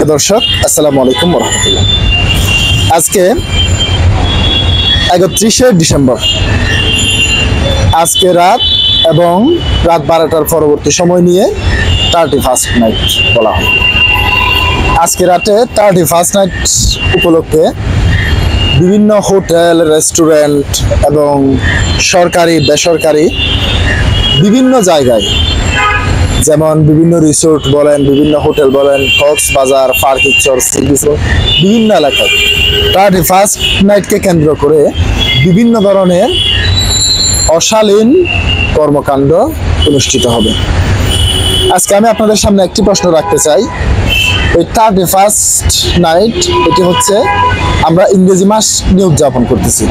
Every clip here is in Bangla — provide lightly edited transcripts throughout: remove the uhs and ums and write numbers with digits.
সুপ্রিয় দর্শক, আসসালামু আলাইকুম ওয়া রাহমাতুল্লাহ। আজকে 31শে ডিসেম্বর। আজকে রাত এবং রাত 12টার পরবর্তী সময় নিয়ে 31st নাইট বলা হয়। আজকে রাতে 31st নাইট উপলক্ষে বিভিন্ন হোটেল, রেস্টুরেন্ট এবং সরকারি বেসরকারি বিভিন্ন জায়গায়, যেমন বিভিন্ন রিসোর্ট বলেন, বিভিন্ন হোটেল বলেন, কক্সবাজার, ফারকিচর, সি বিচ, বিভিন্ন এলাকায় 31st নাইটকে কেন্দ্র করে বিভিন্ন ধরনের অশালীন কর্মকাণ্ড অনুষ্ঠিত হবে। আজকে আমি আপনাদের সামনে একটি প্রশ্ন রাখতে চাই। এই 31st নাইট এটি হচ্ছে আমরা ইংরেজি মাস নিয়ে উদযাপন করতেছি।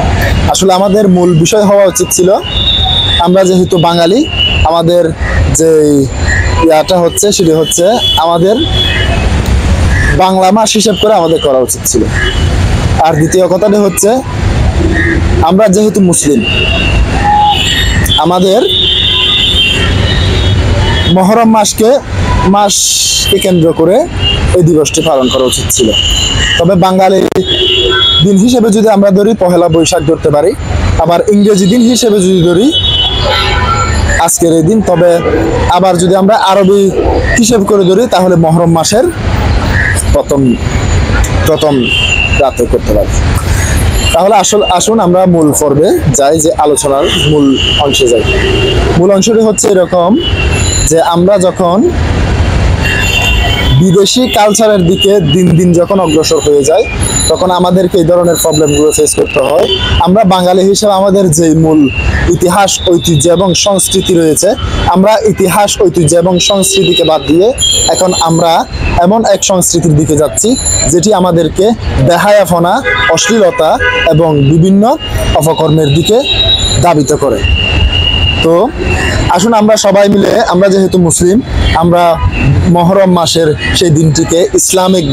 আসলে আমাদের মূল বিষয় হওয়া উচিত ছিল, আমরা যেহেতু বাঙালি, আমাদের যে ইয়াটা হচ্ছে সেটি হচ্ছে আমাদের বাংলা মাস হিসেব করে আমাদের করা উচিত ছিল। আর দ্বিতীয় কথাটি হচ্ছে, আমরা যেহেতু মুসলিম, আমাদের মহরম মাসকে কেন্দ্র করে এই দিবসটি পালন করা উচিত ছিল। তবে বাঙালি দিন হিসেবে যদি আমরা ধরি পহেলা বৈশাখ ধরতে পারি, আবার ইংরেজি দিন হিসেবে যদি ধরি আজকের এই দিন, তবে আবার যদি আমরা আরবি হিসেব করে ধরি তাহলে মহরম মাসের প্রথম রাতে করতে পারি। তাহলে আসুন আমরা মূল পর্বে যাই, যে আলোচনার মূল অংশে যাই। মূল অংশটি হচ্ছে এরকম যে আমরা যখন বিদেশি কালচারের দিকে দিন দিন যখন অগ্রসর হয়ে যায়, তখন আমাদেরকে এই ধরনের প্রবলেমগুলো ফেস করতে হয়। আমরা বাঙালি হিসেবে আমাদের যে মূল ইতিহাস, ঐতিহ্য এবং সংস্কৃতি রয়েছে, আমরা ইতিহাস, ঐতিহ্য এবং সংস্কৃতিকে বাদ দিয়ে এখন আমরা এমন এক সংস্কৃতির দিকে যাচ্ছি যেটি আমাদেরকে বেহায়াপনা, অশ্লীলতা এবং বিভিন্ন অপকর্মের দিকে ধাবিত করে। তো আসুন আমরা সবাই মিলে, আমরা যেহেতু মুসলিম, আমরা মহরম মাসের সেই দিনটিকে ইসলামিক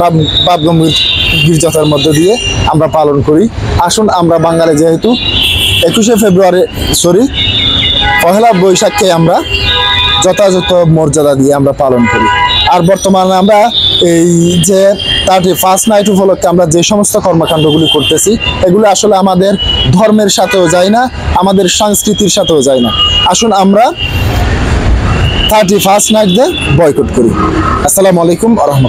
ভাবগম্ভীর্যতার মধ্য দিয়ে আমরা পালন করি। আসুন আমরা বাঙালি যেহেতু 21শে ফেব্রুয়ারি পহেলা বৈশাখকে আমরা যথাযথ মর্যাদা দিয়ে আমরা পালন করি। আর বর্তমানে আমরা এই যে 31st নাইট উপলক্ষে আমরা যে সমস্ত কর্মকাণ্ডগুলি করতেছি, এগুলো আসলে আমাদের ধর্মের সাথেও যায় না, আমাদের সংস্কৃতির সাথেও যায় না। আসুন আমরা 31st নাইট দিয়ে বয়কট করি। আসসালামু আলাইকুম ওয়া রাহমাতুল্লাহ।